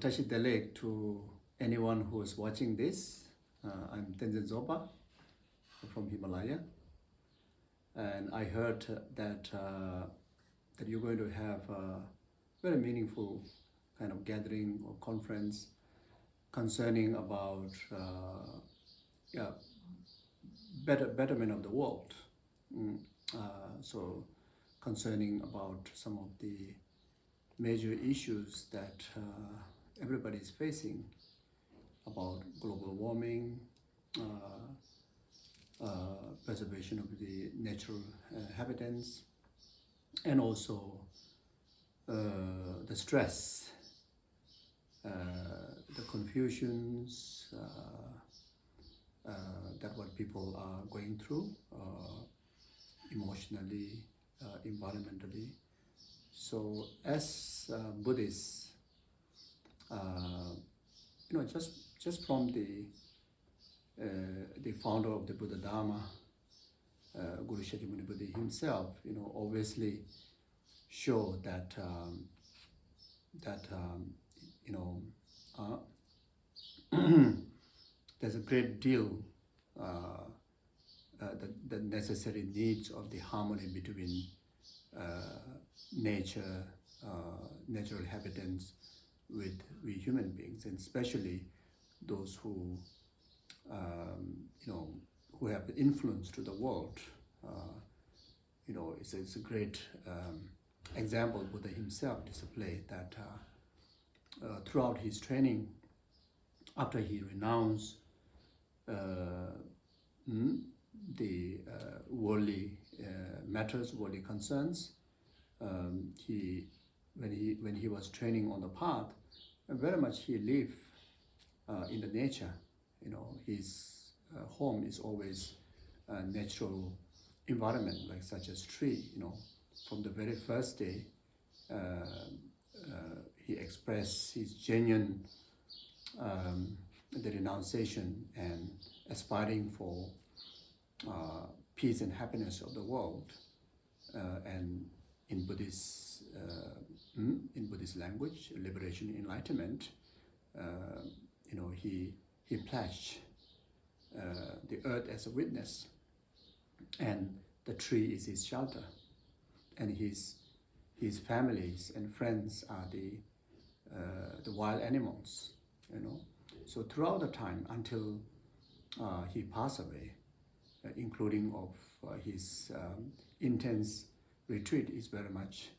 Tashi Delek to anyone who is watching this. I'm Tenzin Zopa from Himalaya, and I heard that you're going to have a very meaningful kind of gathering or conference concerning about yeah, betterment of the world. Mm, so concerning about some of the major issues that everybody is facing about global warming, preservation of the natural habitats, and also the stress, the confusions that what people are going through emotionally, environmentally. So as Buddhists, just from the founder of the Buddha Dharma, Guru Shakyamuni Buddha himself, obviously show that there's a great deal the necessary needs of the harmony between nature, natural habitats with we human beings, and especially those who who have influence to the world. It's a great example Buddha himself displayed that throughout his training, after he renounced the worldly matters, worldly concerns, when he was training on the path, very much he lived in the nature. His home is always a natural environment, like such as tree. From the very first day, he expressed his genuine the renunciation and aspiring for peace and happiness of the world. And in Buddhist language, liberation, enlightenment, he pledged the earth as a witness, and the tree is his shelter, and his families and friends are the wild animals. So throughout the time until he passed away, including of his intense retreat, is very much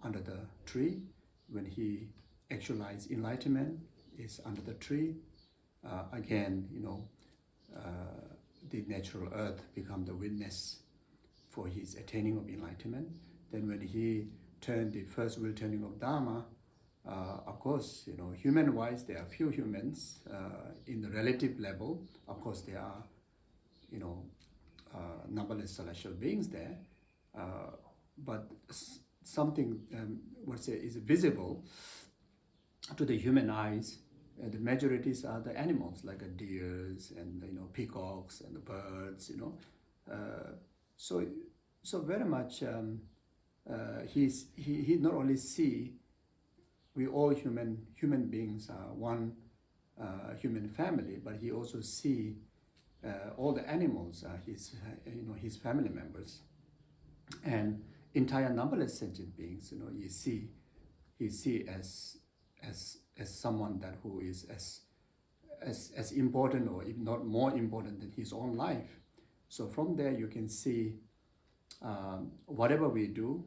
under the tree. When he actualized enlightenment, is under the tree. Again, the natural earth become the witness for his attaining of enlightenment. Then when he turned the first wheel turning of Dharma, of course, human-wise, there are few humans in the relative level. Of course, there are, numberless celestial beings there, but something, is visible to the human eyes. The majorities are the animals, like deers and peacocks and the birds. So very much he not only see we all human beings are one human family, but he also see all the animals are his family members, and entire numberless sentient beings. He see as someone that who is as important, or if not more important than his own life. So from there you can see whatever we do,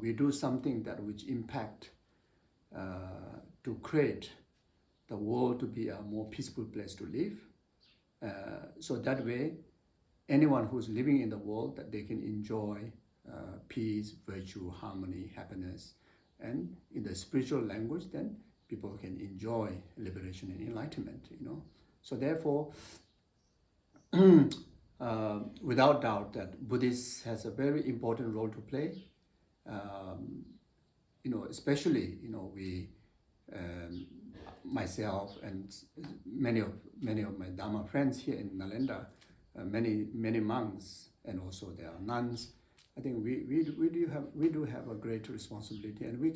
we do something that which impact to create the world to be a more peaceful place to live. So that way, anyone who's living in the world, that they can enjoy peace, virtue, harmony, happiness. And in the spiritual language, then people can enjoy liberation and enlightenment. So therefore, without doubt, that Buddhist has a very important role to play. Especially we, myself and many of my Dharma friends here in Nalanda, many monks, and also there are nuns. I think we do have a great responsibility, and we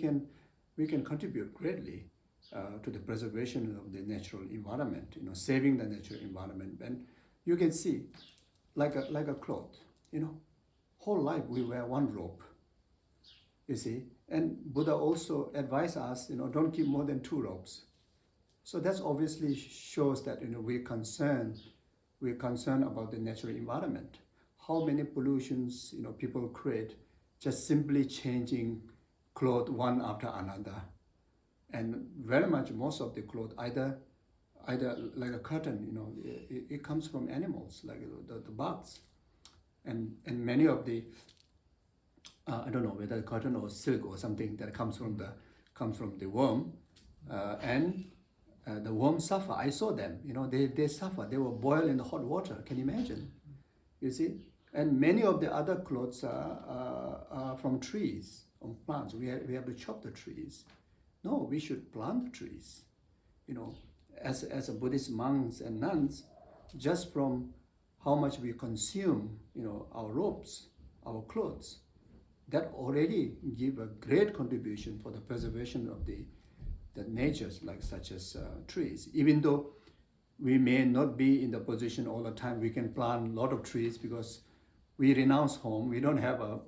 can contribute greatly to the preservation of the natural environment, saving the natural environment. And you can see, like a cloth, whole life we wear one robe, you see. And Buddha also advised us, don't keep more than two robes. So that obviously shows that we're concerned about the natural environment. How many pollutions people create just simply changing clothes one after another, and very much most of the clothes either like a curtain, it comes from animals like the bugs, and many of the I don't know whether cotton or silk or something that comes from the worm, and the worms suffer. I saw them, they suffer. They were boiled in the hot water. Can you imagine? You see, and many of the other clothes are from trees, from plants. We have to chop the trees. No, we should plant the trees. As a Buddhist monks and nuns, just from how much we consume, our robes, our clothes, that already give a great contribution for the preservation of the natures, like such as trees. Even though we may not be in the position all the time, we can plant a lot of trees because we renounce home. We don't have a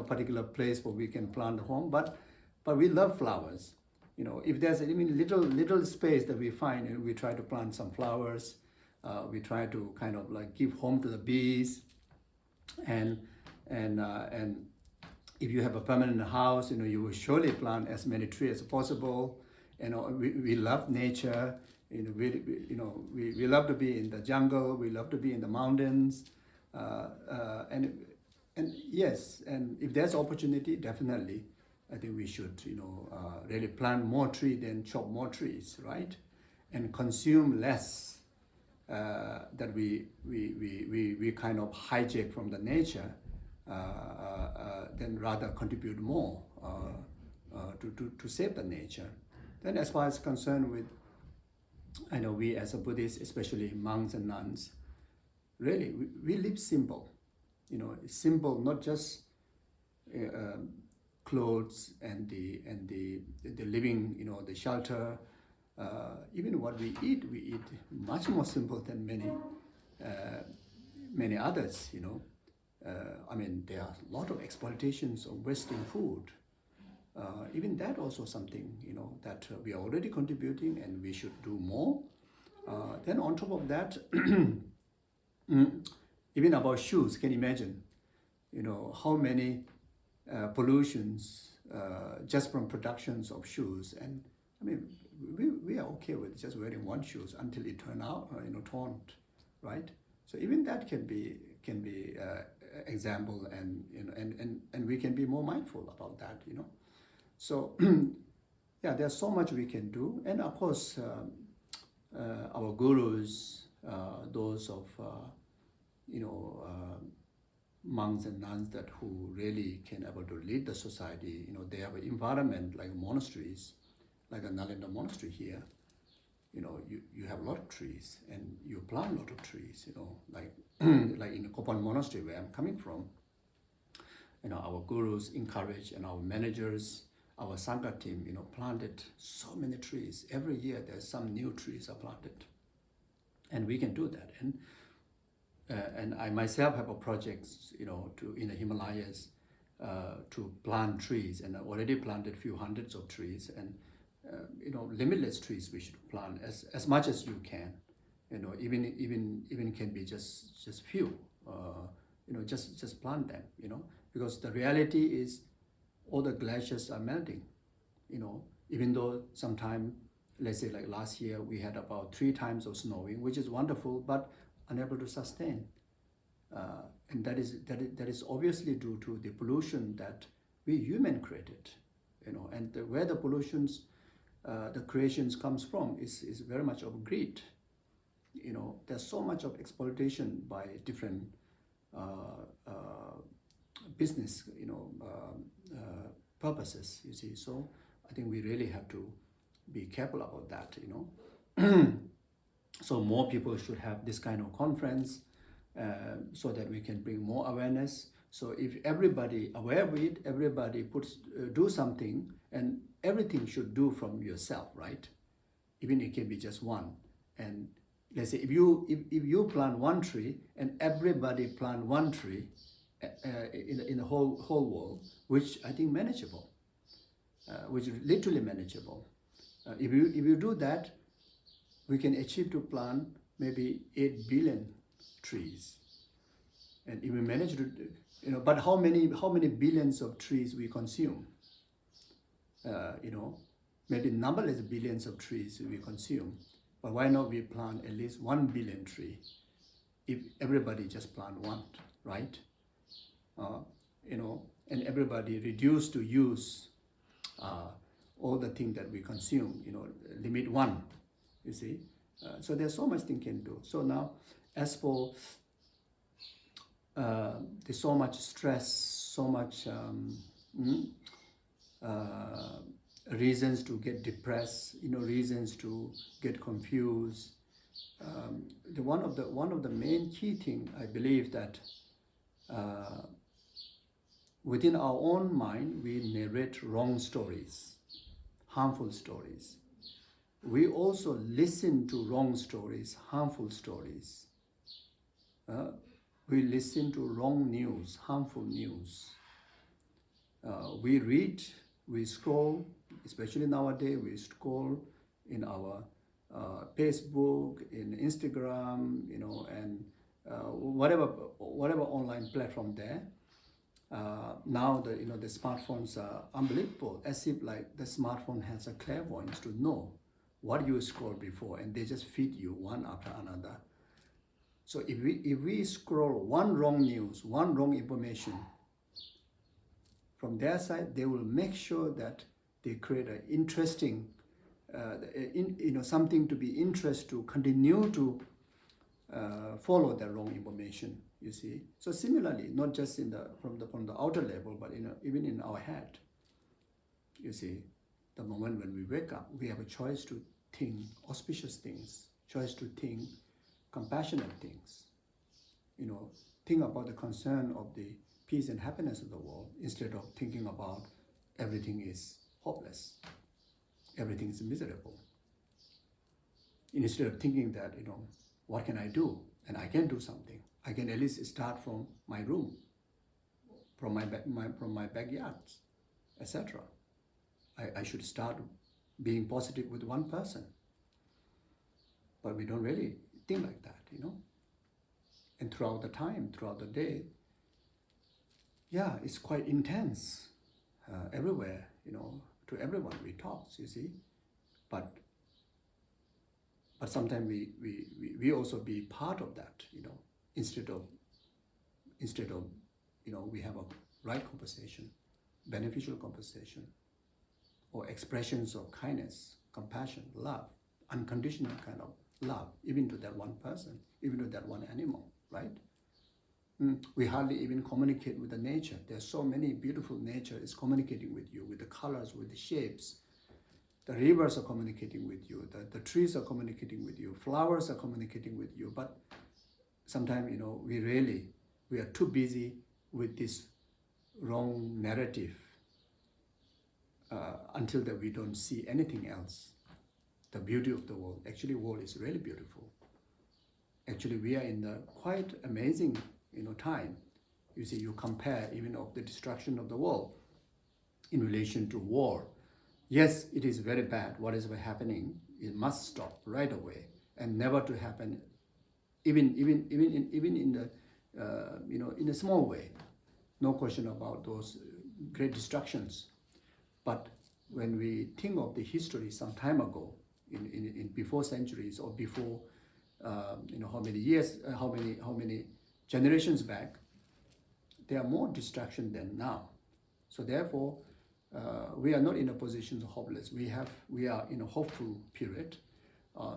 particular place where we can plant a home, but we love flowers. If there's even little space that we find, we try to plant some flowers. We try to kind of like give home to the bees, and if you have a permanent house, you will surely plant as many trees as possible. We love nature. We love to be in the jungle. We love to be in the mountains, and yes, and if there's opportunity, definitely, I think we should really plant more trees than chop more trees, right? And consume less that we kind of hijack from the nature, then rather contribute more to save the nature. Then as far as concerned with, we as a Buddhist, especially monks and nuns, really we live simple. Simple, not just clothes and the living, the shelter. Even what we eat much more simple than many others. There are a lot of exploitations of Western food. Even that also something, that we are already contributing and we should do more. Then on top of that, even about shoes, can you imagine, how many pollutions just from productions of shoes. And we are okay with just wearing one shoes until it turn out, torn, right? So even that can be example, and we can be more mindful about that, So yeah, there's so much we can do, and of course our gurus, those of monks and nuns that who really can able to lead the society. They have an environment like monasteries, like a Nalanda monastery here. You have a lot of trees and you plant a lot of trees. Like like in the Kopan monastery where I'm coming from. Our gurus encourage, and our managers, our Sangha team, planted so many trees. Every year there's some new trees are planted, and we can do that. And I myself have a project, in the Himalayas, to plant trees, and I already planted a few hundreds of trees, and limitless trees we should plant as much as you can. Even can be just few. Just plant them. Because the reality is, all the glaciers are melting. Even though sometime, let's say like last year, we had about 3 times of snowing, which is wonderful, but unable to sustain, and that is obviously due to the pollution that we human created, and where the pollutions, the creations comes from is very much of greed. There's so much of exploitation by different business, purposes. You see, so I think we really have to be careful about that. So more people should have this kind of conference, so that we can bring more awareness. So if everybody aware of it, everybody do something, And everything should do from yourself, right? Even it can be just one. And let's say if you plant one tree and everybody plant one tree in the whole world, which I think manageable, which is literally manageable. If you do that, we can achieve to plant maybe 8 billion trees. And if we manage to, but how many billions of trees we consume? Maybe numberless billions of trees we consume. But why not we plant at least 1 billion tree? If everybody just plant one, right? And everybody reduce to use all the things that we consume, limit one, you see. So there's so much thing can do. So now, as for there's so much stress, so much reasons to get depressed, reasons to get confused. One of the main key thing I believe that within our own mind we narrate wrong stories, harmful stories. We also listen to wrong stories, harmful stories. We listen to wrong news, harmful news. We read, we scroll, especially nowadays, we scroll in our Facebook, in Instagram, and whatever online platform there. Now the smartphones are unbelievable, as if like the smartphone has a clairvoyance to know what you scrolled before, and they just feed you one after another. So if we scroll one wrong news, one wrong information, from their side, they will make sure that they create an interesting, something to be interest to continue to follow that wrong information. You see. So similarly, not just from the outer level, but even in our head. You see, the moment when we wake up, we have a choice to think auspicious things, choice to think compassionate things. Think about the concern of the peace and happiness of the world instead of thinking about everything is hopeless, everything is miserable. Instead of thinking that, what can I do? And I can do something. I can at least start from my room, from my backyard, etc. I should start being positive with one person. But we don't really think like that, And throughout the time, throughout the day, yeah, it's quite intense everywhere, to everyone we talk, you see. But sometimes we also be part of that, instead of we have a right conversation, beneficial conversation, or expressions of kindness, compassion, love, unconditional kind of love, even to that one person, even to that one animal, right? We hardly even communicate with the nature. There's so many beautiful nature is communicating with you, with the colors, with the shapes. The rivers are communicating with you, the trees are communicating with you, flowers are communicating with you, but sometimes, we are too busy with this wrong narrative until that we don't see anything else. The beauty of the world. Actually, world is really beautiful. Actually, we are in the quite amazing, time. You see, you compare even of the destruction of the world in relation to war. Yes, it is very bad. What is happening? It must stop right away and never to happen. Even in the in a small way. No question about those great destructions. But when we think of the history some time ago, in before centuries or before how many years, how many generations back, there are more destruction than now. So therefore, we are not in a position of hopeless. We are in a hopeful period.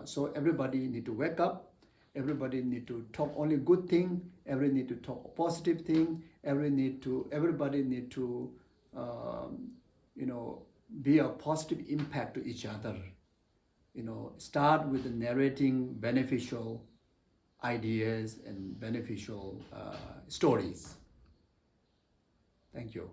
So everybody need to wake up. Everybody need to talk only good thing. Everybody need to talk positive thing. Everybody need to be a positive impact to each other. Start with the narrating beneficial ideas and beneficial stories. Thank you.